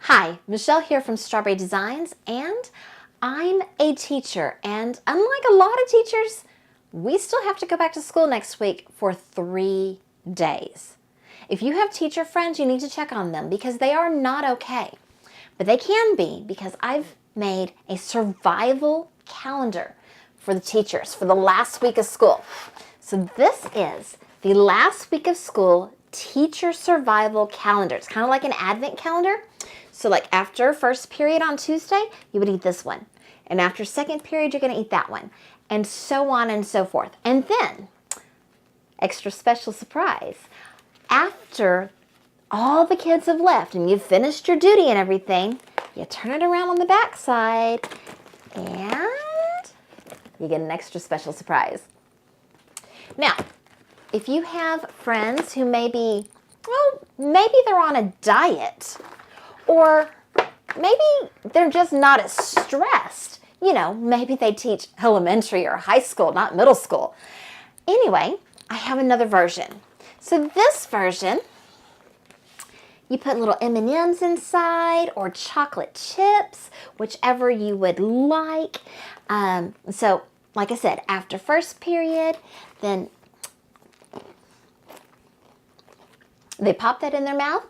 Hi, Michelle here from Straw-Bearie Designs, and I'm a teacher, and unlike a lot of teachers, we still have to go back to school next week for 3 days. If you have teacher friends, you need to check on them because they are not okay. But they can be because I've made a survival calendar for the teachers for the last week of school. So this is the last week of school teacher survival calendar. It's kind of like an advent calendar. So like after first period on Tuesday, you would eat this one. And after second period, you're going to eat that one. And so on and so forth. And then, extra special surprise, after all the kids have left and you've finished your duty and everything, you turn it around on the back side and you get an extra special surprise. Now, if you have friends who maybe they're on a diet, or maybe they're just not as stressed. You know, maybe they teach elementary or high school, not middle school. Anyway, I have another version. So this version, you put little M&Ms inside or chocolate chips, whichever you would like. So, like I said, after first period, then they pop that in their mouth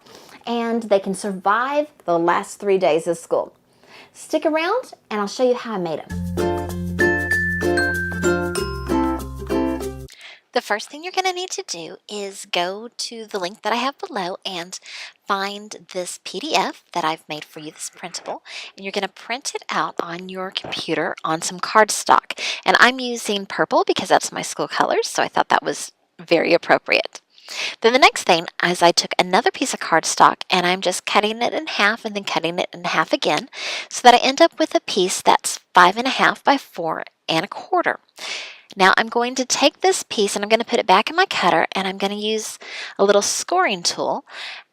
and they can survive the last 3 days of school. Stick around and I'll show you how I made them. The first thing you're going to need to do is go to the link that I have below and find this PDF that I've made for you, this printable, and you're going to print it out on your computer on some cardstock. And I'm using purple because that's my school colors, so I thought that was very appropriate. Then the next thing is I took another piece of cardstock and I'm just cutting it in half and then cutting it in half again so that I end up with a piece that's 5.5 by 4.25. Now I'm going to take this piece and I'm going to put it back in my cutter and I'm going to use a little scoring tool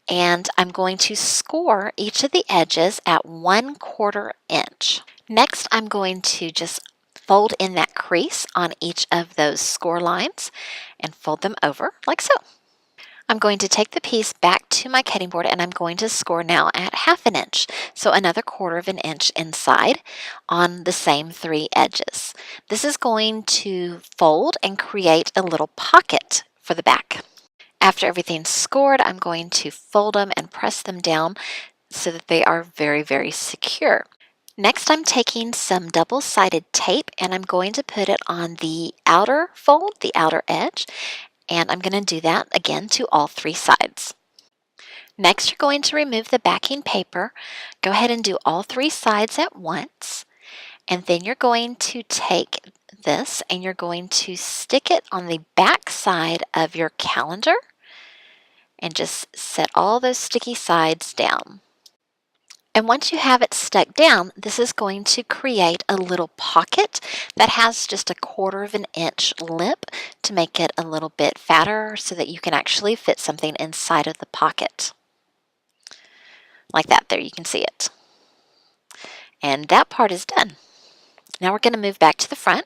and I'm going to score each of the edges at 1/4 inch. Next I'm going to just fold in that crease on each of those score lines and fold them over like so. I'm going to take the piece back to my cutting board and I'm going to score now at 1/2 inch, so another 1/4 inch inside on the same 3 edges. This is going to fold and create a little pocket for the back. After everything's scored, I'm going to fold them and press them down so that they are very, very secure. Next, I'm taking some double-sided tape and I'm going to put it on the outer fold, the outer edge, and I'm going to do that again to all 3 sides. Next, you're going to remove the backing paper. Go ahead and do all 3 sides at once. And then you're going to take this and you're going to stick it on the back side of your calendar and just set all those sticky sides down. And once you have it stuck down, this is going to create a little pocket that has just a 1/4 inch lip to make it a little bit fatter so that you can actually fit something inside of the pocket. Like that, there you can see it. And that part is done. Now we're going to move back to the front.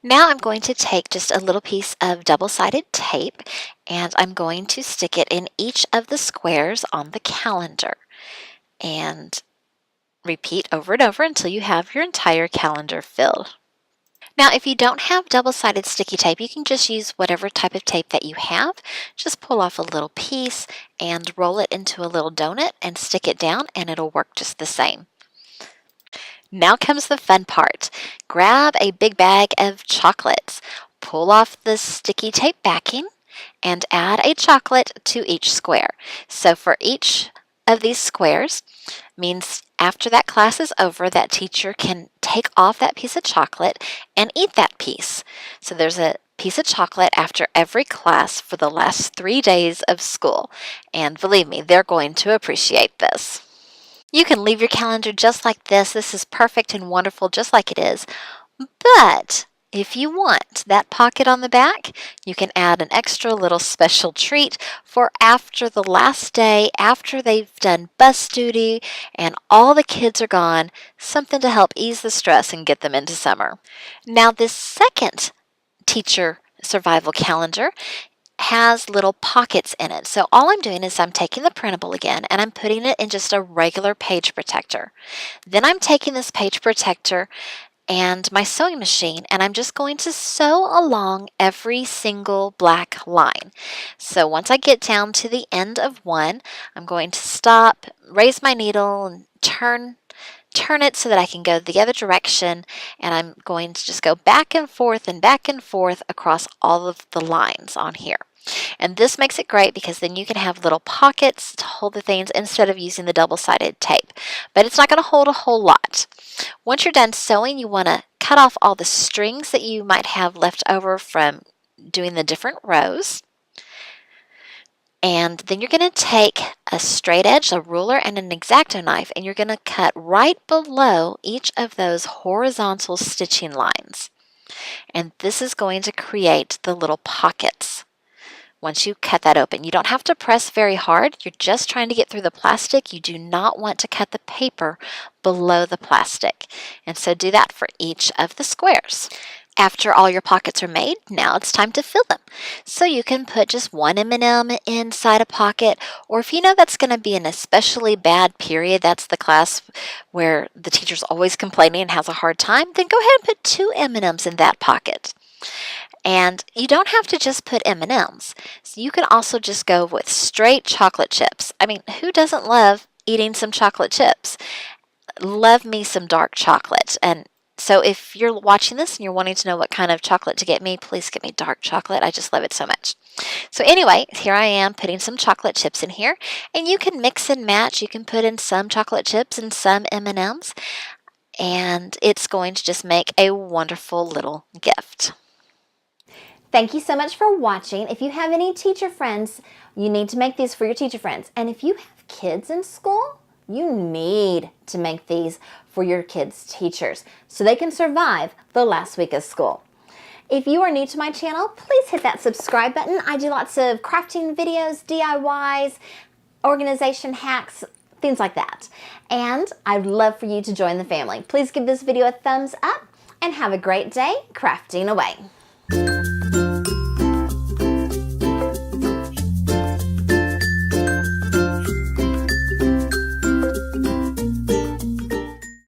Now I'm going to take just a little piece of double-sided tape and I'm going to stick it in each of the squares on the calendar. And repeat over and over until you have your entire calendar filled. Now, if you don't have double-sided sticky tape, you can just use whatever type of tape that you have. Just pull off a little piece and roll it into a little donut and stick it down and it'll work just the same. Now comes the fun part. Grab a big bag of chocolates, pull off the sticky tape backing, and add a chocolate to each square. So for each of these squares means after that class is over, that teacher can take off that piece of chocolate and eat that piece. So there's a piece of chocolate after every class for the last 3 days of school. And believe me, they're going to appreciate this. You can leave your calendar just like this. This is perfect and wonderful just like it is. But if you want that pocket on the back, you can add an extra little special treat for after the last day, after they've done bus duty and all the kids are gone, something to help ease the stress and get them into summer. Now this second teacher survival calendar has little pockets in it. So all I'm doing is I'm taking the printable again and I'm putting it in just a regular page protector. Then I'm taking this page protector and my sewing machine, and I'm just going to sew along every single black line. So once I get down to the end of one, I'm going to stop, raise my needle, and turn it so that I can go the other direction, and I'm going to just go back and forth across all of the lines on here. And this makes it great because then you can have little pockets to hold the things instead of using the double-sided tape. But it's not going to hold a whole lot. Once you're done sewing, you want to cut off all the strings that you might have left over from doing the different rows. And then you're going to take a straight edge, a ruler, and an X-Acto knife, and you're going to cut right below each of those horizontal stitching lines. And this is going to create the little pockets. Once you cut that open, you don't have to press very hard. You're just trying to get through the plastic. You do not want to cut the paper below the plastic. And so do that for each of the squares. After all your pockets are made, now it's time to fill them. So you can put just one M&M inside a pocket, or if you know that's going to be an especially bad period, that's the class where the teacher's always complaining and has a hard time, then go ahead and put 2 M&Ms in that pocket. And you don't have to just put M&Ms. So you can also just go with straight chocolate chips. I mean, who doesn't love eating some chocolate chips? Love me some dark chocolate. And so if you're watching this and you're wanting to know what kind of chocolate to get me, please get me dark chocolate. I just love it so much. So anyway, here I am putting some chocolate chips in here. And you can mix and match. You can put in some chocolate chips and some M&Ms. And it's going to just make a wonderful little gift. Thank you so much for watching. If you have any teacher friends, you need to make these for your teacher friends. And if you have kids in school, you need to make these for your kids' teachers so they can survive the last week of school. If you are new to my channel, please hit that subscribe button. I do lots of crafting videos, DIYs, organization hacks, things like that. And I'd love for you to join the family. Please give this video a thumbs up and have a great day crafting away.